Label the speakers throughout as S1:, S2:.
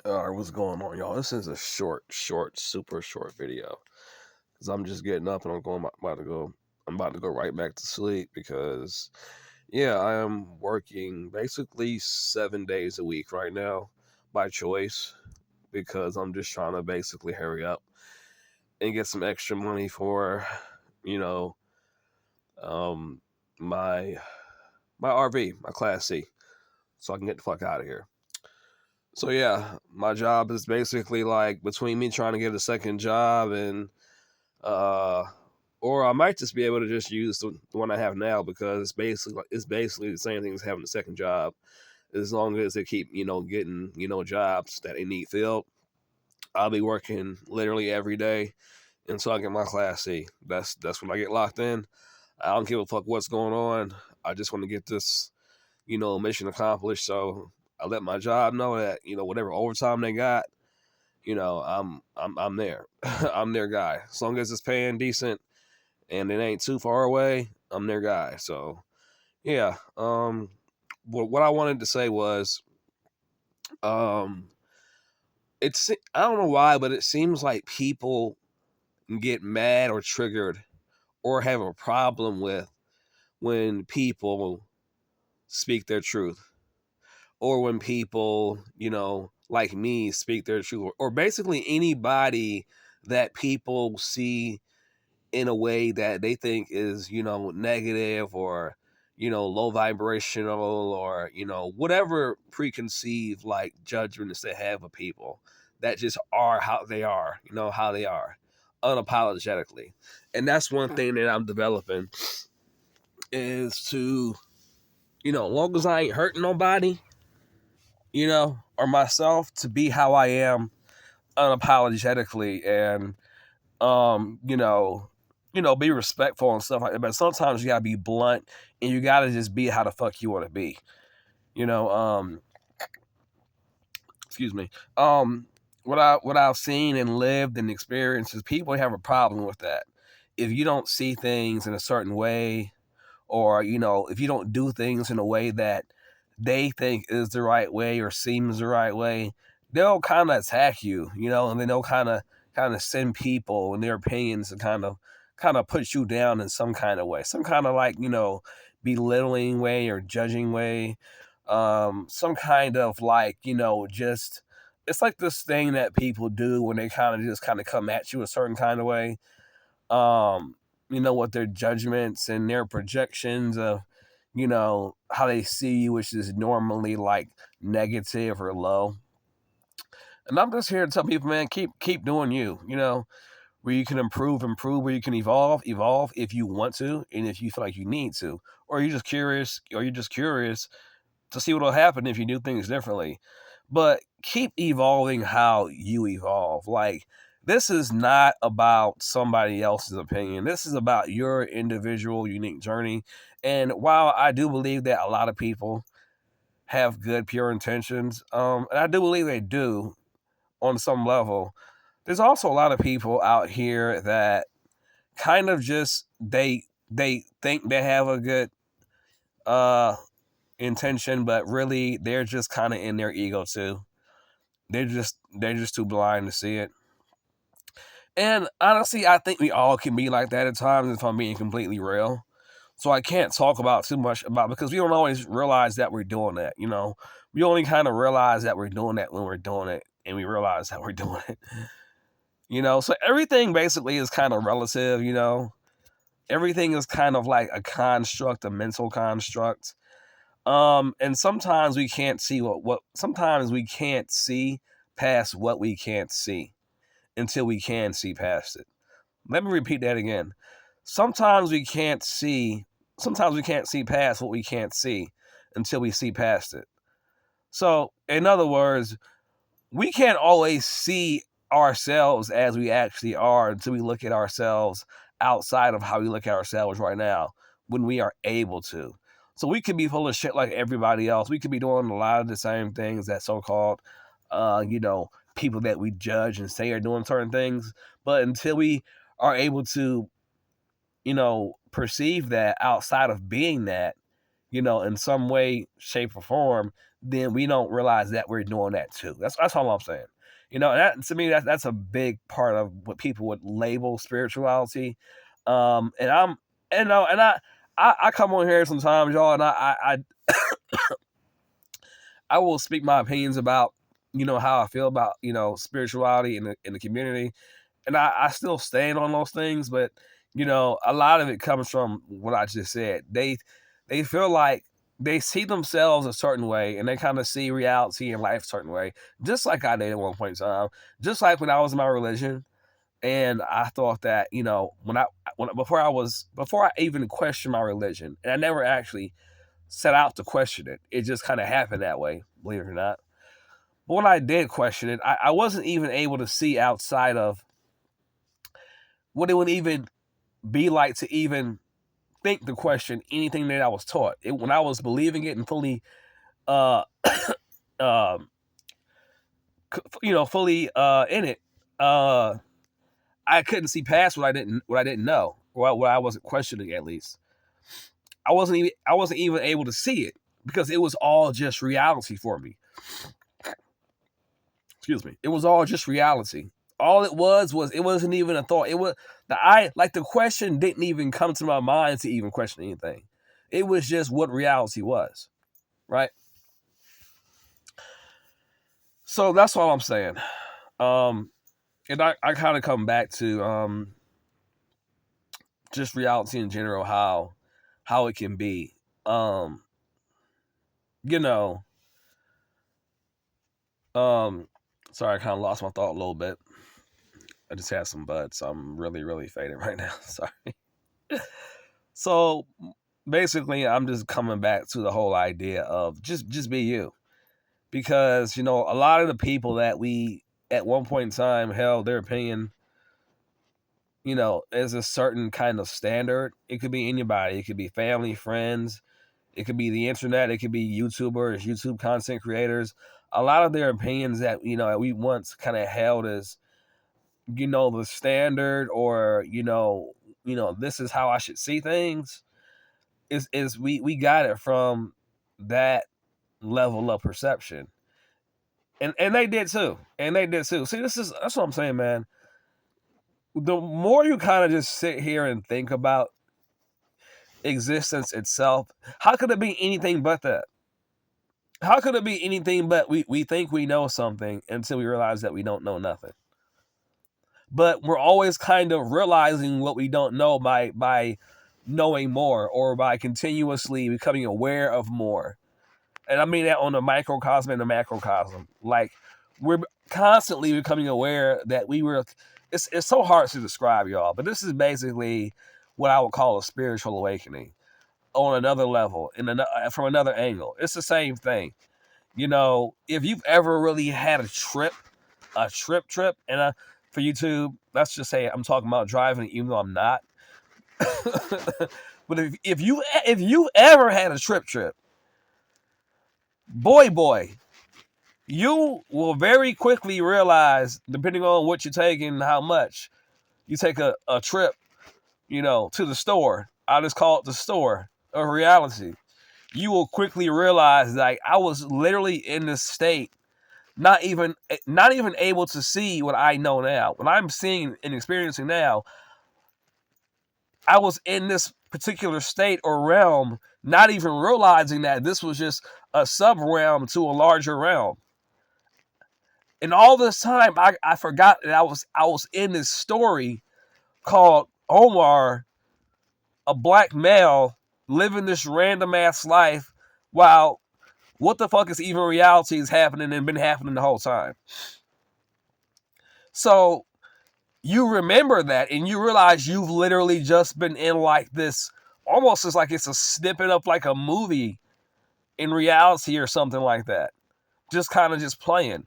S1: All right, what's going on, y'all? This is a super short video because I'm just getting up and about to go. I'm about to go right back to sleep because, yeah, I am working basically 7 days a week right now by choice because I'm just trying to basically hurry up and get some extra money for, you know, um, my my RV, my Class C, so I can get the fuck out of here. So yeah, my job is basically like between me trying to get a second job and uh or I might just be able to just use the one I have now because it's basically the same thing as having a second job. As long as they keep, getting, jobs that they need filled, I'll be working literally every day until I get my Class C. That's when I get locked in. I don't give a fuck what's going on. I just want to get this, mission accomplished. So I let my job know that, whatever overtime they got, I'm there. I'm their guy. As long as it's paying decent and it ain't too far away, I'm their guy. So yeah. What I wanted to say was, um, I don't know why, but it seems like people get mad or triggered or have a problem with when people speak their truth, or when people, like me, speak their truth, or basically anybody that people see in a way that they think is, negative, or, low vibrational, or, whatever preconceived like judgments they have of people that just are how they are, how they are unapologetically. And that's one thing that I'm developing is to, long as I ain't hurting nobody, or myself, to be how I am unapologetically, and be respectful and stuff like that. But sometimes you gotta be blunt and you gotta just be how the fuck you wanna be. You know, excuse me. What I've seen and lived and experienced is people have a problem with that. If you don't see things in a certain way, or if you don't do things in a way that they think is the right way or seems the right way, they'll kind of attack you, and then they'll kind of send people and their opinions to kind of put you down in some kind of way, some kind of like belittling way or judging way, some kind of like just, it's like this thing that people do when they kind of come at you a certain kind of way, um, with their judgments and their projections of, how they see you, which is normally like negative or low. And I'm just here to tell people, man, keep doing you, where you can improve, where you can evolve if you want to, and if you feel like you need to, or you're just curious to see what will happen if you do things differently. But keep evolving how you evolve. Like, this is not about somebody else's opinion. This is about your individual, unique journey. And while I do believe that a lot of people have good, pure intentions, and I do believe they do on some level, there's also a lot of people out here that kind of just they think they have a good uh intention, but really they're just kind of in their ego too. They're just too blind to see it. And honestly, I think we all can be like that at times, if I'm being completely real. So I can't talk about too much about, because we don't always realize that we're doing that. We only kind of realize that we're doing that when we're doing it, and we realize that we're doing it. So everything basically is kind of relative. Everything is kind of like a construct, a mental construct. And sometimes we can't see what sometimes we can't see past what we can't see until we can see past it. Let me repeat that again. Sometimes we can't see sometimes we can't see past what we can't see until we see past it. So, in other words, we can't always see ourselves as we actually are until we look at ourselves outside of how we look at ourselves right now, when we are able to. So we could be full of shit like everybody else. We could be doing a lot of the same things that so-called, people that we judge and say are doing certain things. But until we are able to, perceive that outside of being that, in some way, shape, or form, then we don't realize that we're doing that too. That's all I'm saying. And that to me that's a big part of what people would label spirituality. And I'm and I come on here sometimes, y'all, and I will speak my opinions about how I feel about spirituality in the community, and I still stand on those things, but a lot of it comes from what I just said. They feel like they see themselves a certain way, and they kind of see reality and life a certain way, just like I did at one point in time, just like when I was in my religion, and I thought that before I even questioned my religion, and I never actually set out to question it. It just kind of happened that way, believe it or not. But when I did question it, I wasn't even able to see outside of what it would even be like to even think to question anything that I was taught. When I was believing it and fully, uh, um, fully in it, I couldn't see past what I didn't know, or what I wasn't questioning. At least I wasn't even able to see it because it was all just reality for me. Excuse me. It was all just reality. All it was it wasn't even a thought. It was the question didn't even come to my mind to even question anything. It was just what reality was, right? So that's all I'm saying. And I kind of come back to just reality in general, how it can be. Um, you know, sorry, I kind of lost my thought a little bit. I just had some bud, so I'm really, really faded right now. Sorry. So basically, I'm just coming back to the whole idea of just be you, because a lot of the people that we at one point in time held their opinion, as a certain kind of standard. It could be anybody. It could be family, friends. It could be the internet. It could be YouTubers, YouTube content creators. A lot of their opinions that we once kind of held as the standard, or this is how I should see things, is we got it from that level of perception, and they did too, See, that's what I'm saying, man. The more you kind of just sit here and think about existence itself, how could it be anything but that? How could it be anything but we think we know something until we realize that we don't know nothing? But we're always kind of realizing what we don't know by knowing more, or by continuously becoming aware of more. And I mean that on the microcosm and the macrocosm. Like, we're constantly becoming aware that we were. It's so hard to describe, y'all. But this is basically what I would call a spiritual awakening on another level, from another angle. It's the same thing. If you've ever really had a trip, and for YouTube, let's just say I'm talking about driving, even though I'm not. But if you ever had a trip, boy, you will very quickly realize, depending on what you're taking, how much you take a trip, to the store. I just call it the store of reality. You will quickly realize that I was literally in this state, not even able to see what I know now. What I'm seeing and experiencing now, I was in this particular state or realm, not even realizing that this was just a sub realm to a larger realm. And all this time, I forgot that I was in this story called Omar, a black male living this random ass life, while what the fuck is even reality is happening and been happening the whole time. So you remember that, and you realize you've literally just been in like this, almost as like it's a snippet of like a movie in reality or something like that. Just kind of just playing.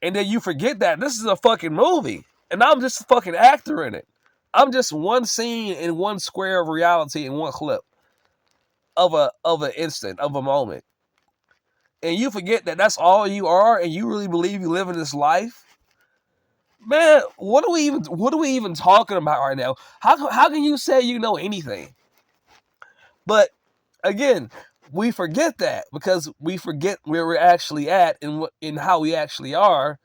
S1: And then you forget that this is a fucking movie, and I'm just a fucking actor in it. I'm just one scene in one square of reality in one clip of an instant, of a moment. And you forget that that's all you are, and you really believe you live in this life. Man, what are we even talking about right now? How can you say you know anything? But again, we forget that because we forget where we're actually at and what in how we actually are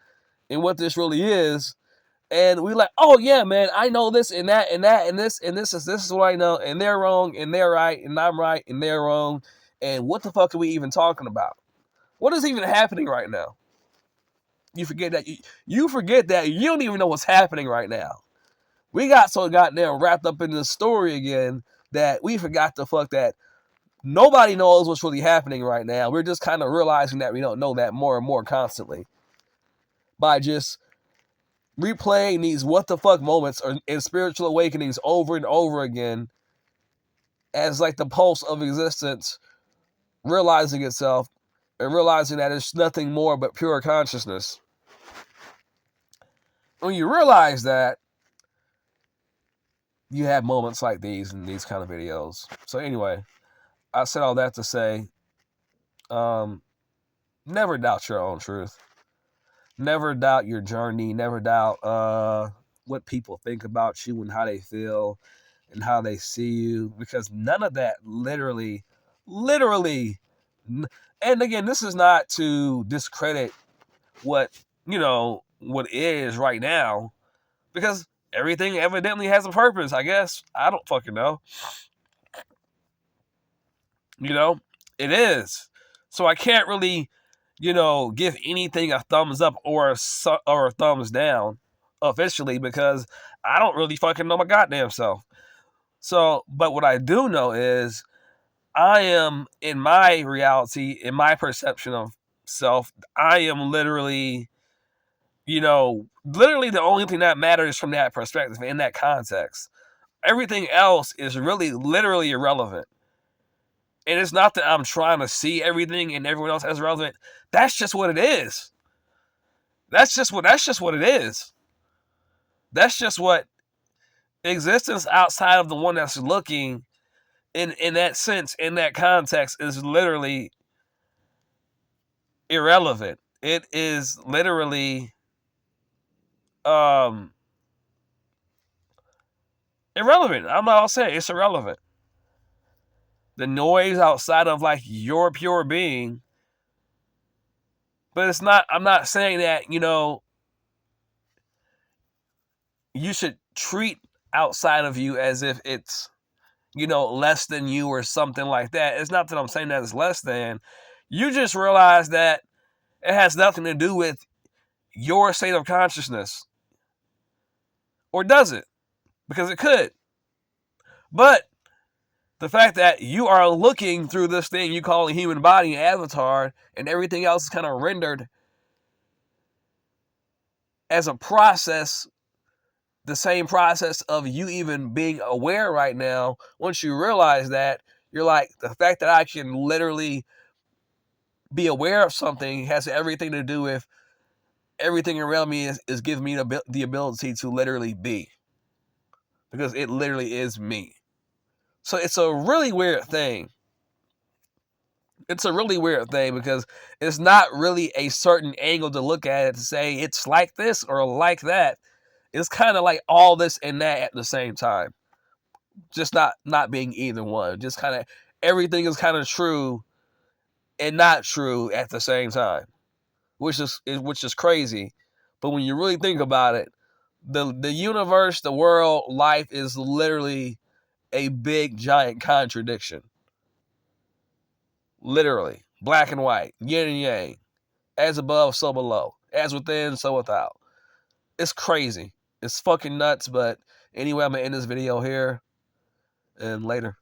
S1: and what this really is. And we like, oh yeah, man, I know this and that and that and this is what I know, and they're wrong and they're right and I'm right and they're wrong. And what the fuck are we even talking about? What is even happening right now? You forget that you forget that you don't even know what's happening right now. We got so goddamn wrapped up in this story again that we forgot the fuck that nobody knows what's really happening right now. We're just kind of realizing that we don't know that more and more constantly by just replaying these what the fuck moments and spiritual awakenings over and over again as like the pulse of existence realizing itself and realizing that it's nothing more but pure consciousness. When you realize that, you have moments like these in these kind of videos. So anyway, I said all that to say, never doubt your own truth. Never doubt your journey. Never doubt what people think about you and how they feel and how they see you, because none of that literally, and again, this is not to discredit what, what is right now, because everything evidently has a purpose, I guess. I don't fucking know. It is. So I can't really, give anything a thumbs up or a thumbs down officially, because I don't really fucking know my goddamn self. So, but what I do know is I am, in my reality, in my perception of self, I am literally, literally the only thing that matters from that perspective, in that context. Everything else is really literally irrelevant. And it's not that I'm trying to see everything and everyone else as relevant. That's just what it is. That's just what it is. That's just what existence outside of the one that's looking in that sense, in that context, is literally irrelevant. It is literally irrelevant. I'll say it's irrelevant. The noise outside of like your pure being. But it's not, I'm not saying that, you should treat outside of you as if it's, less than you or something like that. It's not that I'm saying that it's less than. You just realize that it has nothing to do with your state of consciousness. Or does it? Because it could. But the fact that you are looking through this thing you call a human body, avatar, and everything else is kind of rendered as a process, the same process of you even being aware right now. Once you realize that, you're like, the fact that I can literally be aware of something has everything to do with everything around me is giving me the ability to literally be, because it literally is me. So it's a really weird thing. It's a really weird thing because it's not really a certain angle to look at it to say it's like this or like that. It's kind of like all this and that at the same time. Just not being either one. Just kind of everything is kind of true and not true at the same time, which is crazy. But when you really think about it, the universe, the world, life is literally a big giant contradiction. Literally, black and white, yin and yang, as above, so below, as within, so without. It's crazy. It's fucking nuts. But anyway, I'm gonna end this video here, and later.